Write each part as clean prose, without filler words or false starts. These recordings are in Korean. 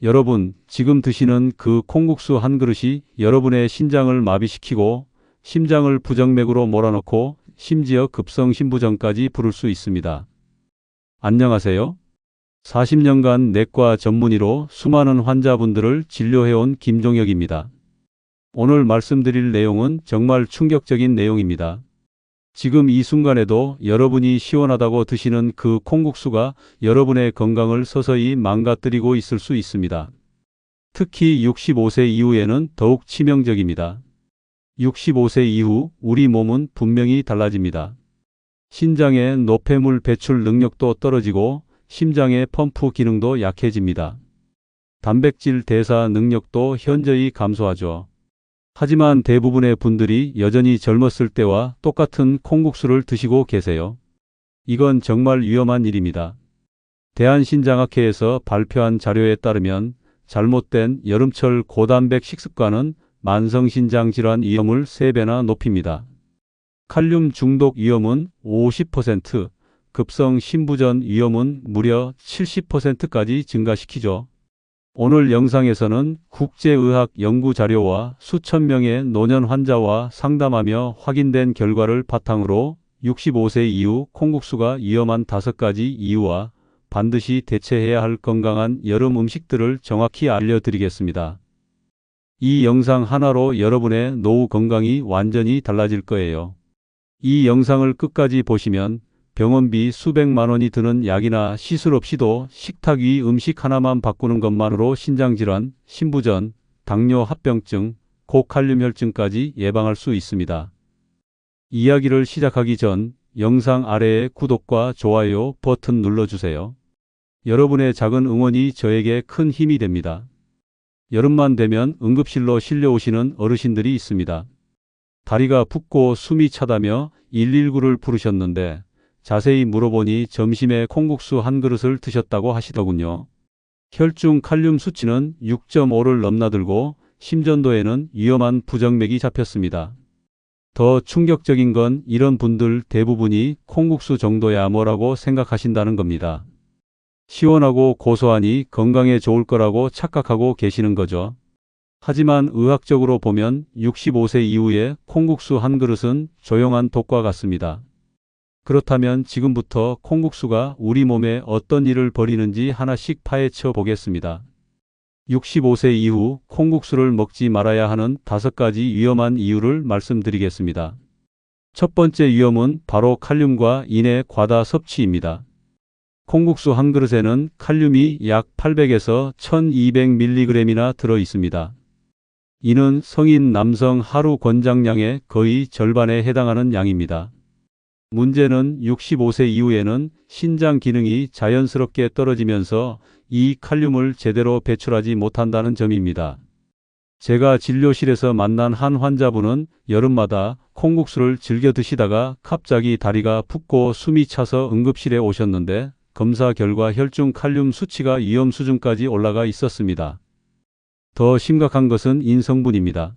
여러분, 지금 드시는 그 콩국수 한 그릇이 여러분의 신장을 마비시키고 심장을 부정맥으로 몰아넣고 심지어 급성심부전까지 부를 수 있습니다. 안녕하세요. 40년간 내과 전문의로 수많은 환자분들을 진료해온 김종혁입니다. 오늘 말씀드릴 내용은 정말 충격적인 내용입니다. 지금 이 순간에도 여러분이 시원하다고 드시는 그 콩국수가 여러분의 건강을 서서히 망가뜨리고 있을 수 있습니다. 특히 65세 이후에는 더욱 치명적입니다. 65세 이후 우리 몸은 분명히 달라집니다. 신장의 노폐물 배출 능력도 떨어지고 심장의 펌프 기능도 약해집니다. 단백질 대사 능력도 현저히 감소하죠. 하지만 대부분의 분들이 여전히 젊었을 때와 똑같은 콩국수를 드시고 계세요. 이건 정말 위험한 일입니다. 대한신장학회에서 발표한 자료에 따르면 잘못된 여름철 고단백 식습관은 만성신장질환 위험을 3배나 높입니다. 칼륨 중독 위험은 50%, 급성 심부전 위험은 무려 70%까지 증가시키죠. 오늘 영상에서는 국제의학 연구 자료와 수천 명의 노년 환자와 상담하며 확인된 결과를 바탕으로 65세 이후 콩국수가 위험한 5가지 이유와 반드시 대체해야 할 건강한 여름 음식들을 정확히 알려드리겠습니다. 이 영상 하나로 여러분의 노후 건강이 완전히 달라질 거예요. 이 영상을 끝까지 보시면 병원비 수백만 원이 드는 약이나 시술 없이도 식탁 위 음식 하나만 바꾸는 것만으로 신장질환, 심부전, 당뇨 합병증, 고칼륨 혈증까지 예방할 수 있습니다. 이야기를 시작하기 전 영상 아래에 구독과 좋아요 버튼 눌러주세요. 여러분의 작은 응원이 저에게 큰 힘이 됩니다. 여름만 되면 응급실로 실려오시는 어르신들이 있습니다. 다리가 붓고 숨이 차다며 119를 부르셨는데 자세히 물어보니 점심에 콩국수 한 그릇을 드셨다고 하시더군요. 혈중 칼륨 수치는 6.5를 넘나들고 심전도에는 위험한 부정맥이 잡혔습니다. 더 충격적인 건 이런 분들 대부분이 콩국수 정도야 뭐라고 생각하신다는 겁니다. 시원하고 고소하니 건강에 좋을 거라고 착각하고 계시는 거죠. 하지만 의학적으로 보면 65세 이후에 콩국수 한 그릇은 조용한 독과 같습니다. 그렇다면 지금부터 콩국수가 우리 몸에 어떤 일을 벌이는지 하나씩 파헤쳐 보겠습니다. 65세 이후 콩국수를 먹지 말아야 하는 5가지 위험한 이유를 말씀드리겠습니다. 첫 번째 위험은 바로 칼륨과 인의 과다 섭취입니다. 콩국수 한 그릇에는 칼륨이 약 800에서 1200mg이나 들어 있습니다. 이는 성인 남성 하루 권장량의 거의 절반에 해당하는 양입니다. 문제는 65세 이후에는 신장 기능이 자연스럽게 떨어지면서 이 칼륨을 제대로 배출하지 못한다는 점입니다. 제가 진료실에서 만난 한 환자분은 여름마다 콩국수를 즐겨 드시다가 갑자기 다리가 붓고 숨이 차서 응급실에 오셨는데 검사 결과 혈중 칼륨 수치가 위험 수준까지 올라가 있었습니다. 더 심각한 것은 인 성분입니다.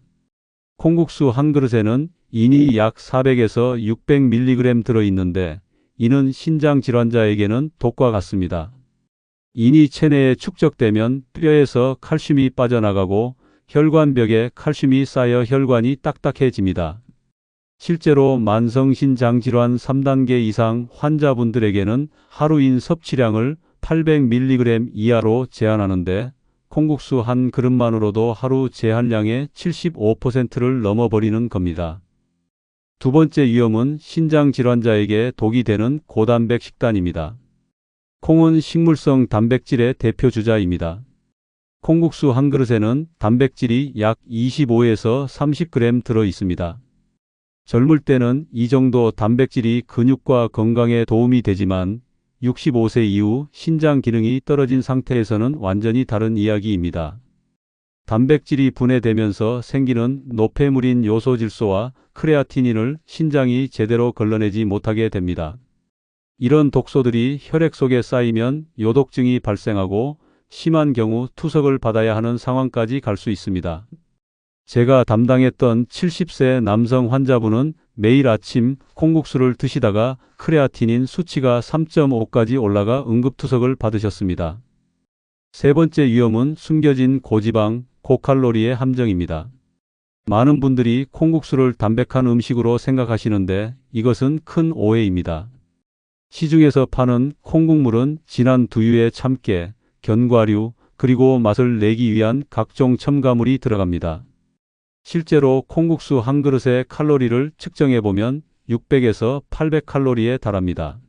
콩국수 한 그릇에는 인이 약 400에서 600mg 들어있는데 이는 신장 질환자에게는 독과 같습니다. 인이 체내에 축적되면 뼈에서 칼슘이 빠져나가고 혈관벽에 칼슘이 쌓여 혈관이 딱딱해집니다. 실제로 만성신장질환 3단계 이상 환자분들에게는 하루 인 섭취량을 800mg 이하로 제한하는데 콩국수 한 그릇만으로도 하루 제한량의 75%를 넘어버리는 겁니다. 두 번째 위험은 신장질환자에게 독이 되는 고단백 식단입니다. 콩은 식물성 단백질의 대표 주자입니다. 콩국수 한 그릇에는 단백질이 약 25에서 30g 들어 있습니다. 젊을 때는 이 정도 단백질이 근육과 건강에 도움이 되지만 65세 이후 신장 기능이 떨어진 상태에서는 완전히 다른 이야기입니다. 단백질이 분해되면서 생기는 노폐물인 요소질소와 크레아티닌을 신장이 제대로 걸러내지 못하게 됩니다. 이런 독소들이 혈액 속에 쌓이면 요독증이 발생하고 심한 경우 투석을 받아야 하는 상황까지 갈 수 있습니다. 제가 담당했던 70세 남성 환자분은 매일 아침 콩국수를 드시다가 크레아티닌 수치가 3.5까지 올라가 응급투석을 받으셨습니다. 세 번째 위험은 숨겨진 고지방, 고칼로리의 함정입니다. 많은 분들이 콩국수를 담백한 음식으로 생각하시는데 이것은 큰 오해입니다. 시중에서 파는 콩국물은 진한 두유에 참깨, 견과류, 그리고 맛을 내기 위한 각종 첨가물이 들어갑니다. 실제로 콩국수 한 그릇의 칼로리를 측정해 보면 600에서 800칼로리에 달합니다.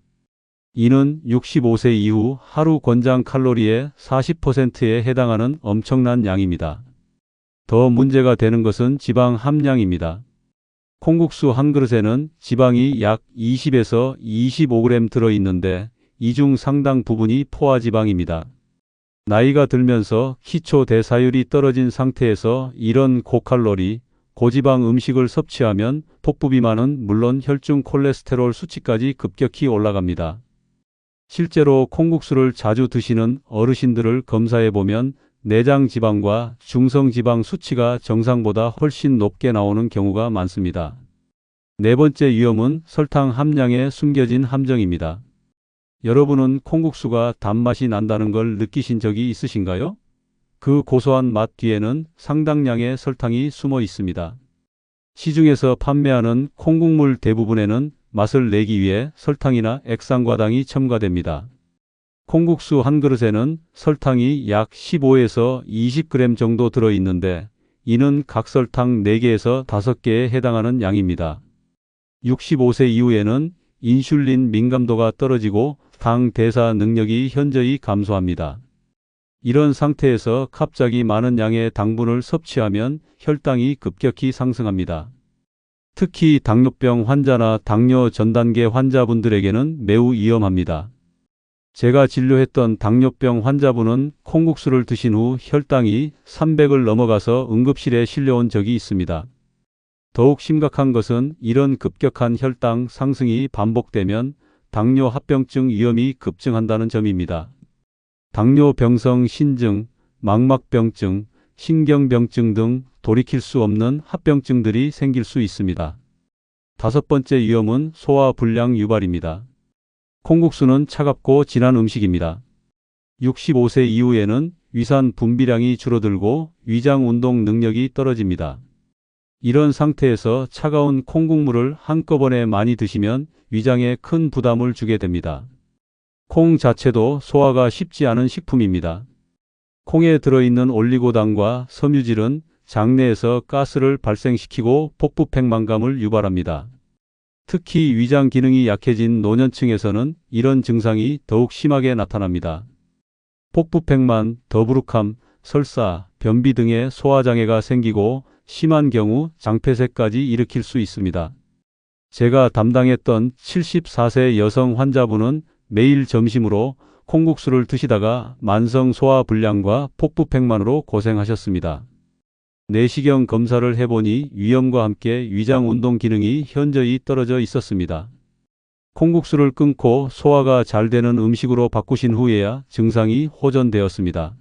이는 65세 이후 하루 권장 칼로리의 40%에 해당하는 엄청난 양입니다. 더 문제가 되는 것은 지방 함량입니다. 콩국수 한 그릇에는 지방이 약 20에서 25g 들어있는데 이 중 상당 부분이 포화지방입니다. 나이가 들면서 기초 대사율이 떨어진 상태에서 이런 고칼로리, 고지방 음식을 섭취하면 복부비만은 물론 혈중 콜레스테롤 수치까지 급격히 올라갑니다. 실제로 콩국수를 자주 드시는 어르신들을 검사해 보면 내장 지방과 중성 지방 수치가 정상보다 훨씬 높게 나오는 경우가 많습니다. 네 번째 위험은 설탕 함량의 숨겨진 함정입니다. 여러분은 콩국수가 단맛이 난다는 걸 느끼신 적이 있으신가요? 그 고소한 맛 뒤에는 상당량의 설탕이 숨어 있습니다. 시중에서 판매하는 콩국물 대부분에는 맛을 내기 위해 설탕이나 액상과당이 첨가됩니다. 콩국수 한 그릇에는 설탕이 약 15에서 20g 정도 들어있는데 이는 각설탕 4개에서 5개에 해당하는 양입니다. 65세 이후에는 인슐린 민감도가 떨어지고 당 대사 능력이 현저히 감소합니다. 이런 상태에서 갑자기 많은 양의 당분을 섭취하면 혈당이 급격히 상승합니다. 특히 당뇨병 환자나 당뇨 전 단계 환자분들에게는 매우 위험합니다. 제가 진료했던 당뇨병 환자분은 콩국수를 드신 후 혈당이 300을 넘어가서 응급실에 실려온 적이 있습니다. 더욱 심각한 것은 이런 급격한 혈당 상승이 반복되면 당뇨 합병증 위험이 급증한다는 점입니다. 당뇨병성 신증, 망막병증, 신경병증 등 돌이킬 수 없는 합병증들이 생길 수 있습니다. 다섯 번째 위험은 소화불량 유발입니다. 콩국수는 차갑고 진한 음식입니다. 65세 이후에는 위산 분비량이 줄어들고 위장 운동 능력이 떨어집니다. 이런 상태에서 차가운 콩국물을 한꺼번에 많이 드시면 위장에 큰 부담을 주게 됩니다. 콩 자체도 소화가 쉽지 않은 식품입니다. 콩에 들어있는 올리고당과 섬유질은 장내에서 가스를 발생시키고 복부 팽만감을 유발합니다. 특히 위장 기능이 약해진 노년층에서는 이런 증상이 더욱 심하게 나타납니다. 복부 팽만, 더부룩함, 설사, 변비 등의 소화장애가 생기고 심한 경우 장폐색까지 일으킬 수 있습니다. 제가 담당했던 74세 여성 환자분은 매일 점심으로 콩국수를 드시다가 만성 소화불량과 복부 팽만으로 고생하셨습니다. 내시경 검사를 해보니 위염과 함께 위장 운동 기능이 현저히 떨어져 있었습니다. 콩국수를 끊고 소화가 잘 되는 음식으로 바꾸신 후에야 증상이 호전되었습니다.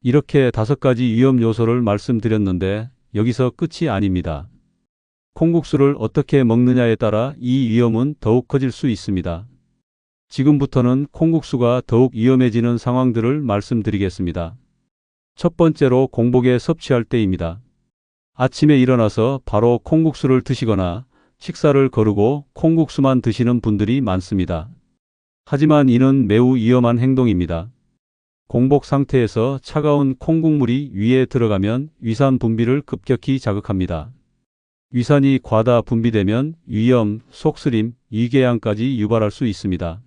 이렇게 5가지 위험 요소를 말씀드렸는데 여기서 끝이 아닙니다. 콩국수를 어떻게 먹느냐에 따라 이 위험은 더욱 커질 수 있습니다. 지금부터는 콩국수가 더욱 위험해지는 상황들을 말씀드리겠습니다. 첫 번째로 공복에 섭취할 때입니다. 아침에 일어나서 바로 콩국수를 드시거나 식사를 거르고 콩국수만 드시는 분들이 많습니다. 하지만 이는 매우 위험한 행동입니다. 공복 상태에서 차가운 콩국물이 위에 들어가면 위산 분비를 급격히 자극합니다. 위산이 과다 분비되면 위염, 속쓰림, 위궤양까지 유발할 수 있습니다.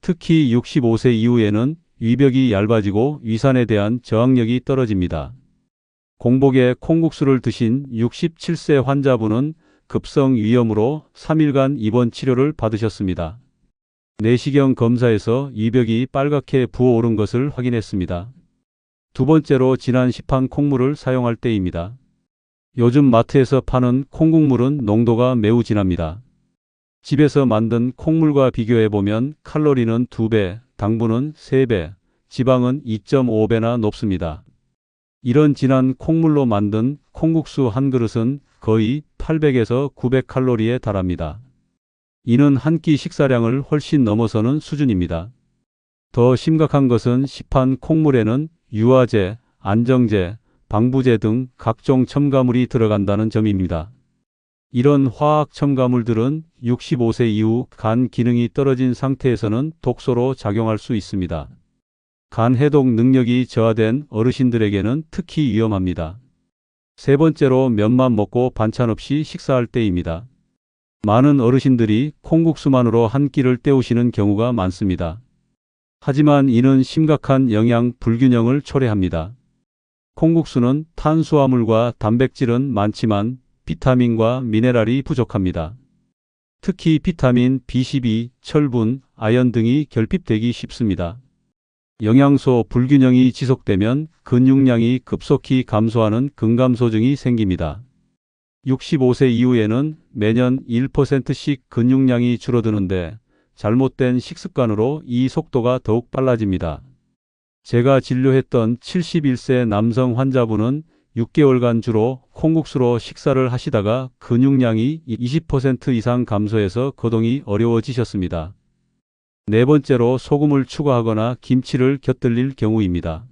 특히 65세 이후에는 위벽이 얇아지고 위산에 대한 저항력이 떨어집니다. 공복에 콩국수를 드신 67세 환자분은 급성 위염으로 3일간 입원 치료를 받으셨습니다. 내시경 검사에서 위벽이 빨갛게 부어오른 것을 확인했습니다. 두 번째로 진한 시판 콩물을 사용할 때입니다. 요즘 마트에서 파는 콩국물은 농도가 매우 진합니다. 집에서 만든 콩물과 비교해보면 칼로리는 2배, 당분은 3배, 지방은 2.5배나 높습니다. 이런 진한 콩물로 만든 콩국수 한 그릇은 거의 800에서 900칼로리에 달합니다. 이는 한 끼 식사량을 훨씬 넘어서는 수준입니다. 더 심각한 것은 시판 콩물에는 유화제, 안정제, 방부제 등 각종 첨가물이 들어간다는 점입니다. 이런 화학 첨가물들은 65세 이후 간 기능이 떨어진 상태에서는 독소로 작용할 수 있습니다. 간 해독 능력이 저하된 어르신들에게는 특히 위험합니다. 세 번째로 면만 먹고 반찬 없이 식사할 때입니다. 많은 어르신들이 콩국수만으로 한 끼를 때우시는 경우가 많습니다. 하지만 이는 심각한 영양 불균형을 초래합니다. 콩국수는 탄수화물과 단백질은 많지만 비타민과 미네랄이 부족합니다. 특히 비타민 B12, 철분, 아연 등이 결핍되기 쉽습니다. 영양소 불균형이 지속되면 근육량이 급속히 감소하는 근감소증이 생깁니다. 65세 이후에는 매년 1%씩 근육량이 줄어드는데 잘못된 식습관으로 이 속도가 더욱 빨라집니다. 제가 진료했던 71세 남성 환자분은 6개월간 주로 콩국수로 식사를 하시다가 근육량이 20% 이상 감소해서 거동이 어려워지셨습니다. 네 번째로 소금을 추가하거나 김치를 곁들일 경우입니다.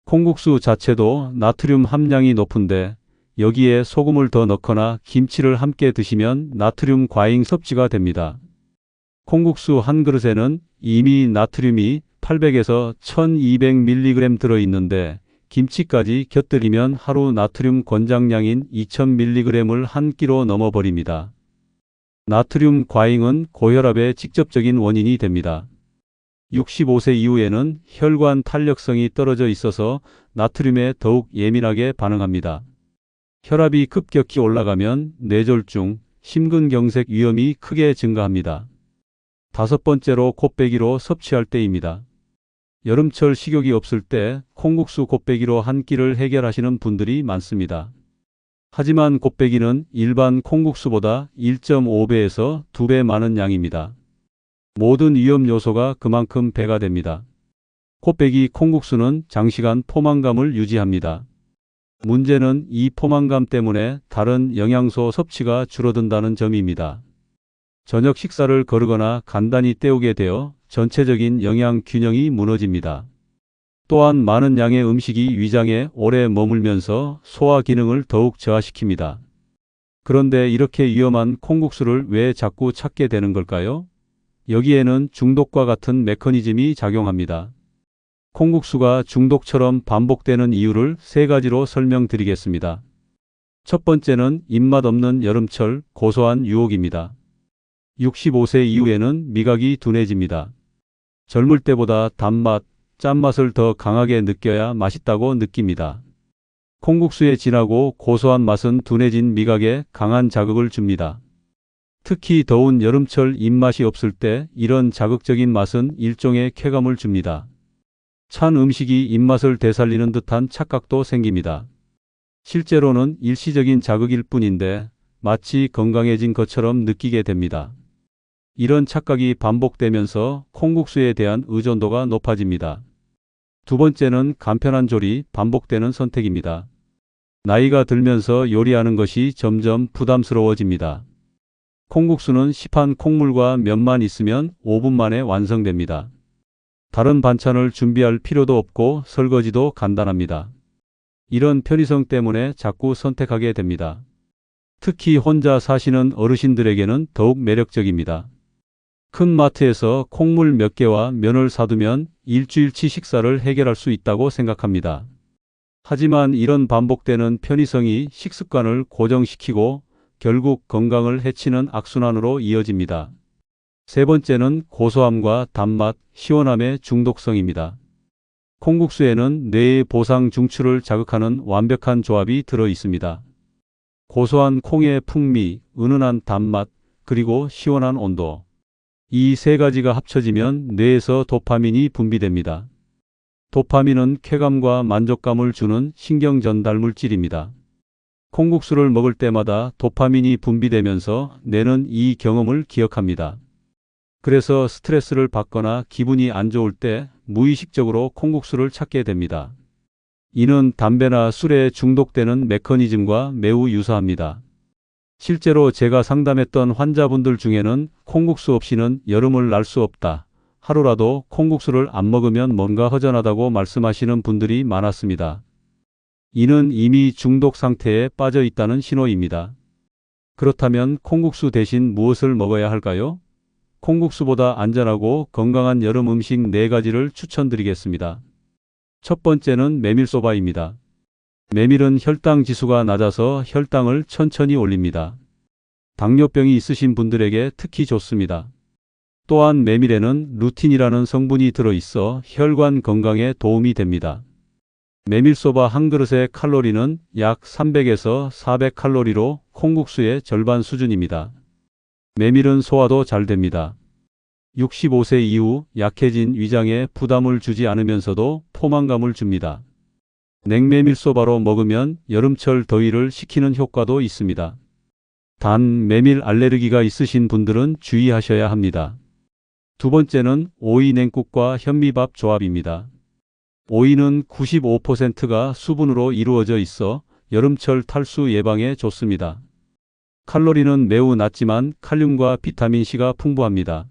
콩국수 자체도 나트륨 함량이 높은데 여기에 소금을 더 넣거나 김치를 함께 드시면 나트륨 과잉 섭취가 됩니다. 콩국수 한 그릇에는 이미 나트륨이 800에서 1200mg 들어있는데 김치까지 곁들이면 하루 나트륨 권장량인 2000mg을 한 끼로 넘어버립니다. 나트륨 과잉은 고혈압의 직접적인 원인이 됩니다. 65세 이후에는 혈관 탄력성이 떨어져 있어서 나트륨에 더욱 예민하게 반응합니다. 혈압이 급격히 올라가면 뇌졸중, 심근경색 위험이 크게 증가합니다. 다섯 번째로 곱빼기로 섭취할 때입니다. 여름철 식욕이 없을 때 콩국수 곱빼기로 한 끼를 해결하시는 분들이 많습니다. 하지만 곱빼기는 일반 콩국수보다 1.5배에서 2배 많은 양입니다. 모든 위험 요소가 그만큼 배가 됩니다. 곱빼기 콩국수는 장시간 포만감을 유지합니다. 문제는 이 포만감 때문에 다른 영양소 섭취가 줄어든다는 점입니다. 저녁 식사를 거르거나 간단히 때우게 되어 전체적인 영양 균형이 무너집니다. 또한 많은 양의 음식이 위장에 오래 머물면서 소화 기능을 더욱 저하시킵니다. 그런데 이렇게 위험한 콩국수를 왜 자꾸 찾게 되는 걸까요? 여기에는 중독과 같은 메커니즘이 작용합니다. 콩국수가 중독처럼 반복되는 이유를 세 가지로 설명드리겠습니다. 첫 번째는 입맛 없는 여름철 고소한 유혹입니다. 65세 이후에는 미각이 둔해집니다. 젊을 때보다 단맛, 짠맛을 더 강하게 느껴야 맛있다고 느낍니다. 콩국수의 진하고 고소한 맛은 둔해진 미각에 강한 자극을 줍니다. 특히 더운 여름철 입맛이 없을 때 이런 자극적인 맛은 일종의 쾌감을 줍니다. 찬 음식이 입맛을 되살리는 듯한 착각도 생깁니다. 실제로는 일시적인 자극일 뿐인데 마치 건강해진 것처럼 느끼게 됩니다. 이런 착각이 반복되면서 콩국수에 대한 의존도가 높아집니다. 두 번째는 간편한 조리, 반복되는 선택입니다. 나이가 들면서 요리하는 것이 점점 부담스러워집니다. 콩국수는 시판 콩물과 면만 있으면 5분 만에 완성됩니다. 다른 반찬을 준비할 필요도 없고 설거지도 간단합니다. 이런 편의성 때문에 자꾸 선택하게 됩니다. 특히 혼자 사시는 어르신들에게는 더욱 매력적입니다. 큰 마트에서 콩물 몇 개와 면을 사두면 일주일치 식사를 해결할 수 있다고 생각합니다. 하지만 이런 반복되는 편의성이 식습관을 고정시키고 결국 건강을 해치는 악순환으로 이어집니다. 세 번째는 고소함과 단맛, 시원함의 중독성입니다. 콩국수에는 뇌의 보상 중추를 자극하는 완벽한 조합이 들어 있습니다. 고소한 콩의 풍미, 은은한 단맛, 그리고 시원한 온도. 이 세 가지가 합쳐지면 뇌에서 도파민이 분비됩니다. 도파민은 쾌감과 만족감을 주는 신경 전달 물질입니다. 콩국수를 먹을 때마다 도파민이 분비되면서 뇌는 이 경험을 기억합니다. 그래서 스트레스를 받거나 기분이 안 좋을 때 무의식적으로 콩국수를 찾게 됩니다. 이는 담배나 술에 중독되는 메커니즘과 매우 유사합니다. 실제로 제가 상담했던 환자분들 중에는 콩국수 없이는 여름을 날 수 없다, 하루라도 콩국수를 안 먹으면 뭔가 허전하다고 말씀하시는 분들이 많았습니다. 이는 이미 중독 상태에 빠져 있다는 신호입니다. 그렇다면 콩국수 대신 무엇을 먹어야 할까요? 콩국수보다 안전하고 건강한 여름 음식 4가지를 추천드리겠습니다. 첫 번째는 메밀소바입니다. 메밀은 혈당 지수가 낮아서 혈당을 천천히 올립니다. 당뇨병이 있으신 분들에게 특히 좋습니다. 또한 메밀에는 루틴이라는 성분이 들어있어 혈관 건강에 도움이 됩니다. 메밀소바 한 그릇의 칼로리는 약 300에서 400칼로리로 콩국수의 절반 수준입니다. 메밀은 소화도 잘 됩니다. 65세 이후 약해진 위장에 부담을 주지 않으면서도 포만감을 줍니다. 냉메밀소바로 먹으면 여름철 더위를 식히는 효과도 있습니다. 단 메밀 알레르기가 있으신 분들은 주의하셔야 합니다. 두 번째는 오이 냉국과 현미밥 조합입니다. 오이는 95%가 수분으로 이루어져 있어 여름철 탈수 예방에 좋습니다. 칼로리는 매우 낮지만 칼륨과 비타민C가 풍부합니다.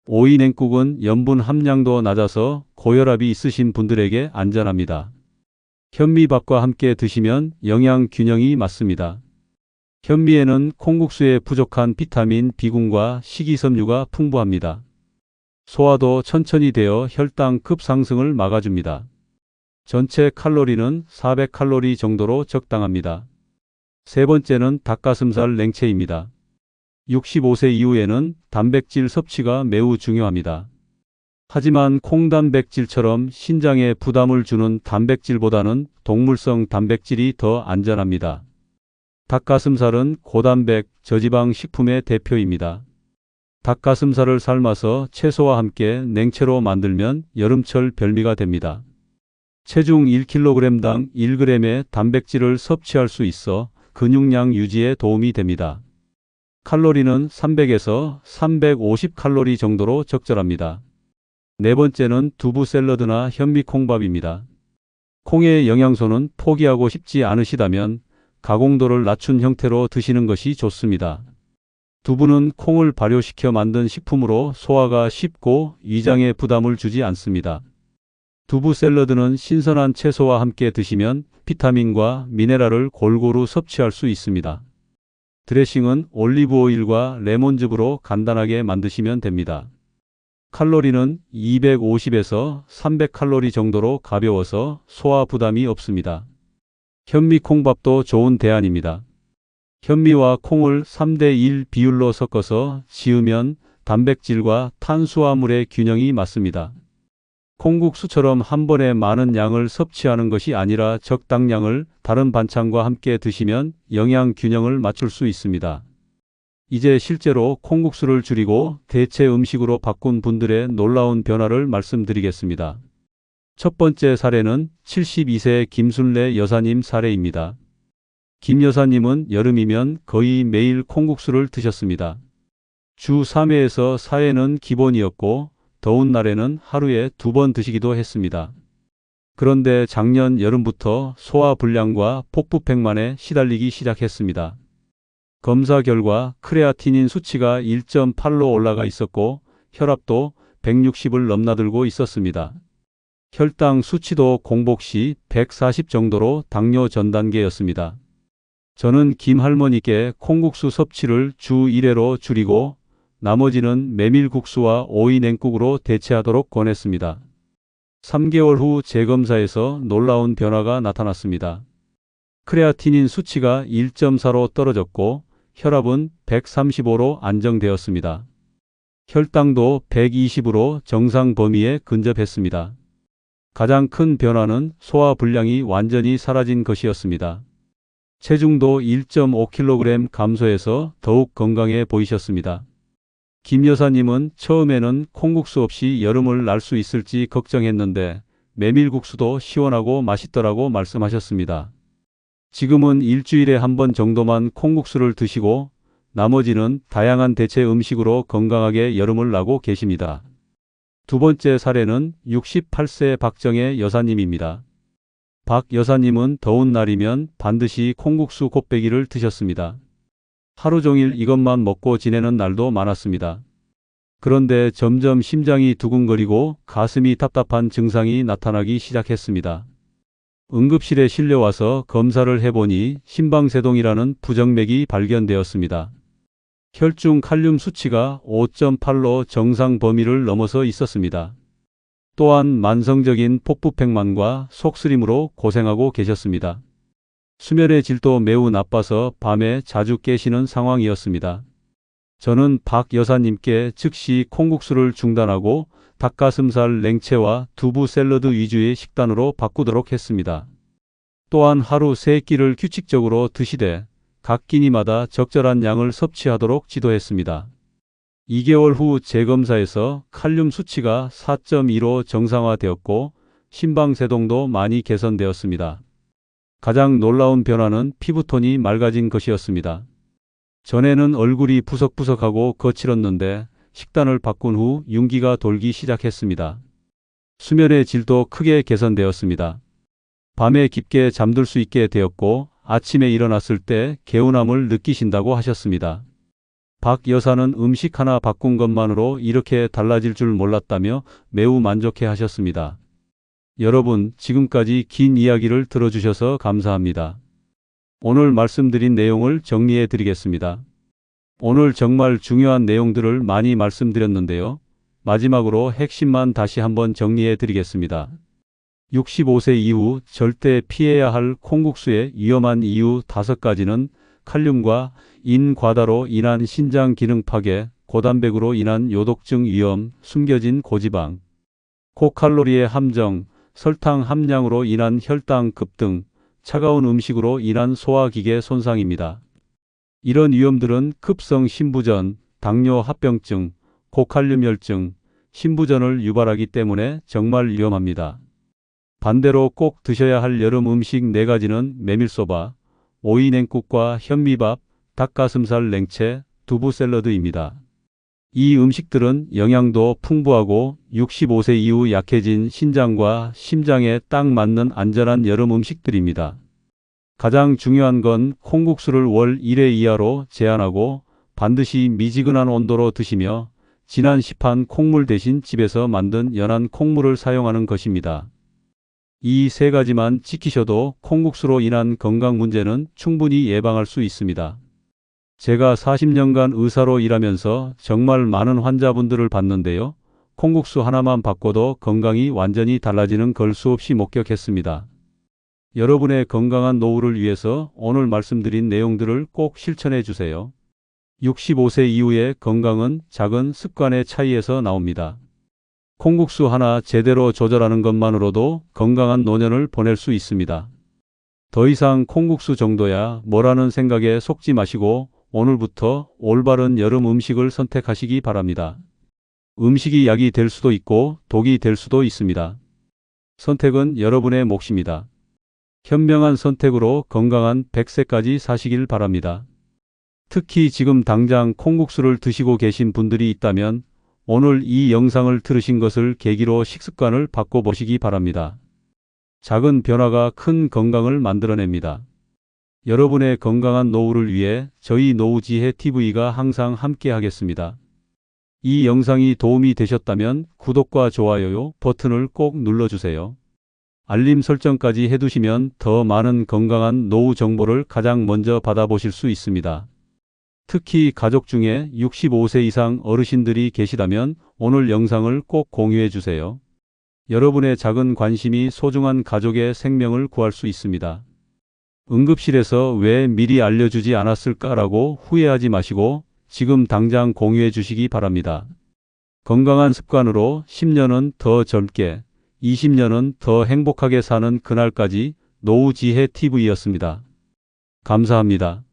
오이 냉국은 염분 함량도 낮아서 고혈압이 있으신 분들에게 안전합니다. 현미밥과 함께 드시면 영양 균형이 맞습니다. 현미에는 콩국수에 부족한 비타민 B군과 식이섬유가 풍부합니다. 소화도 천천히 되어 혈당 급상승을 막아줍니다. 전체 칼로리는 400칼로리 정도로 적당합니다. 세 번째는 닭가슴살 냉채입니다. 65세 이후에는 단백질 섭취가 매우 중요합니다. 하지만 콩단백질처럼 신장에 부담을 주는 단백질보다는 동물성 단백질이 더 안전합니다. 닭가슴살은 고단백, 저지방 식품의 대표입니다. 닭가슴살을 삶아서 채소와 함께 냉채로 만들면 여름철 별미가 됩니다. 체중 1kg당 1g의 단백질을 섭취할 수 있어 근육량 유지에 도움이 됩니다. 칼로리는 300에서 350칼로리 정도로 적절합니다. 네 번째는 두부 샐러드나 현미콩밥입니다. 콩의 영양소는 포기하고 싶지 않으시다면 가공도를 낮춘 형태로 드시는 것이 좋습니다. 두부는 콩을 발효시켜 만든 식품으로 소화가 쉽고 위장에 부담을 주지 않습니다. 두부 샐러드는 신선한 채소와 함께 드시면 비타민과 미네랄을 골고루 섭취할 수 있습니다. 드레싱은 올리브 오일과 레몬즙으로 간단하게 만드시면 됩니다. 칼로리는 250에서 300칼로리 정도로 가벼워서 소화 부담이 없습니다. 현미콩밥도 좋은 대안입니다. 현미와 콩을 3대1 비율로 섞어서 지으면 단백질과 탄수화물의 균형이 맞습니다. 콩국수처럼 한 번에 많은 양을 섭취하는 것이 아니라 적당량을 다른 반찬과 함께 드시면 영양 균형을 맞출 수 있습니다. 이제 실제로 콩국수를 줄이고 대체 음식으로 바꾼 분들의 놀라운 변화를 말씀드리겠습니다. 첫 번째 사례는 72세 김순례 여사님 사례입니다. 김 여사님은 여름이면 거의 매일 콩국수를 드셨습니다. 주 3회에서 4회는 기본이었고 더운 날에는 하루에 2번 드시기도 했습니다. 그런데 작년 여름부터 소화불량과 복부팽만에 시달리기 시작했습니다. 검사 결과 크레아티닌 수치가 1.8로 올라가 있었고 혈압도 160을 넘나들고 있었습니다. 혈당 수치도 공복 시 140 정도로 당뇨 전 단계였습니다. 저는 김 할머니께 콩국수 섭취를 주 1회로 줄이고 나머지는 메밀국수와 오이 냉국으로 대체하도록 권했습니다. 3개월 후 재검사에서 놀라운 변화가 나타났습니다. 크레아티닌 수치가 1.4로 떨어졌고 혈압은 135로 안정되었습니다. 혈당도 120으로 정상 범위에 근접했습니다. 가장 큰 변화는 소화불량이 완전히 사라진 것이었습니다. 체중도 1.5kg 감소해서 더욱 건강해 보이셨습니다. 김 여사님은 처음에는 콩국수 없이 여름을 날 수 있을지 걱정했는데 메밀국수도 시원하고 맛있더라고 말씀하셨습니다. 지금은 일주일에 한 번 정도만 콩국수를 드시고 나머지는 다양한 대체 음식으로 건강하게 여름을 나고 계십니다. 두 번째 사례는 68세 박정혜 여사님입니다. 박 여사님은 더운 날이면 반드시 콩국수 곱빼기를 드셨습니다. 하루 종일 이것만 먹고 지내는 날도 많았습니다. 그런데 점점 심장이 두근거리고 가슴이 답답한 증상이 나타나기 시작했습니다. 응급실에 실려와서 검사를 해보니 심방세동이라는 부정맥이 발견되었습니다. 혈중 칼륨 수치가 5.8로 정상 범위를 넘어서 있었습니다. 또한 만성적인 폭부팩만과 속쓰림으로 고생하고 계셨습니다. 수면의 질도 매우 나빠서 밤에 자주 깨시는 상황이었습니다. 저는 박 여사님께 즉시 콩국수를 중단하고 닭가슴살 냉채와 두부 샐러드 위주의 식단으로 바꾸도록 했습니다. 또한 하루 3끼를 규칙적으로 드시되 각 끼니마다 적절한 양을 섭취하도록 지도했습니다. 2개월 후 재검사에서 칼륨 수치가 4.2로 정상화되었고 심방세동도 많이 개선되었습니다. 가장 놀라운 변화는 피부톤이 맑아진 것이었습니다. 전에는 얼굴이 부석부석하고 거칠었는데 식단을 바꾼 후 윤기가 돌기 시작했습니다. 수면의 질도 크게 개선되었습니다. 밤에 깊게 잠들 수 있게 되었고 아침에 일어났을 때 개운함을 느끼신다고 하셨습니다. 박 여사는 음식 하나 바꾼 것만으로 이렇게 달라질 줄 몰랐다며 매우 만족해 하셨습니다. 여러분, 지금까지 긴 이야기를 들어주셔서 감사합니다. 오늘 말씀드린 내용을 정리해 드리겠습니다. 오늘 정말 중요한 내용들을 많이 말씀드렸는데요. 마지막으로 핵심만 다시 한번 정리해 드리겠습니다. 65세 이후 절대 피해야 할 콩국수의 위험한 이유 5가지는 칼륨과 인과다로 인한 신장 기능 파괴, 고단백으로 인한 요독증 위험, 숨겨진 고지방, 고칼로리의 함정, 설탕 함량으로 인한 혈당 급등, 차가운 음식으로 인한 소화기계 손상입니다. 이런 위험들은 급성 심부전, 당뇨 합병증, 고칼륨혈증, 심부전을 유발하기 때문에 정말 위험합니다. 반대로 꼭 드셔야 할 여름 음식 4가지는 메밀소바, 오이냉국과 현미밥, 닭가슴살 냉채, 두부 샐러드입니다. 이 음식들은 영양도 풍부하고 65세 이후 약해진 신장과 심장에 딱 맞는 안전한 여름 음식들입니다. 가장 중요한 건 콩국수를 월 1회 이하로 제한하고 반드시 미지근한 온도로 드시며 진한 시판 콩물 대신 집에서 만든 연한 콩물을 사용하는 것입니다. 이 3가지만 지키셔도 콩국수로 인한 건강 문제는 충분히 예방할 수 있습니다. 제가 40년간 의사로 일하면서 정말 많은 환자분들을 봤는데요. 콩국수 하나만 바꿔도 건강이 완전히 달라지는 걸 수없이 목격했습니다. 여러분의 건강한 노후를 위해서 오늘 말씀드린 내용들을 꼭 실천해 주세요. 65세 이후의 건강은 작은 습관의 차이에서 나옵니다. 콩국수 하나 제대로 조절하는 것만으로도 건강한 노년을 보낼 수 있습니다. 더 이상 콩국수 정도야 뭐라는 생각에 속지 마시고 오늘부터 올바른 여름 음식을 선택하시기 바랍니다. 음식이 약이 될 수도 있고 독이 될 수도 있습니다. 선택은 여러분의 몫입니다. 현명한 선택으로 건강한 100세까지 사시길 바랍니다. 특히 지금 당장 콩국수를 드시고 계신 분들이 있다면 오늘 이 영상을 들으신 것을 계기로 식습관을 바꿔보시기 바랍니다. 작은 변화가 큰 건강을 만들어냅니다. 여러분의 건강한 노후를 위해 저희 노후지혜TV가 항상 함께 하겠습니다. 이 영상이 도움이 되셨다면 구독과 좋아요 버튼을 꼭 눌러주세요. 알림 설정까지 해두시면 더 많은 건강한 노후 정보를 가장 먼저 받아보실 수 있습니다. 특히 가족 중에 65세 이상 어르신들이 계시다면 오늘 영상을 꼭 공유해 주세요. 여러분의 작은 관심이 소중한 가족의 생명을 구할 수 있습니다. 응급실에서 왜 미리 알려주지 않았을까라고 후회하지 마시고 지금 당장 공유해 주시기 바랍니다. 건강한 습관으로 10년은 더 젊게, 20년은 더 행복하게 사는 그날까지 노후지혜TV였습니다. 감사합니다.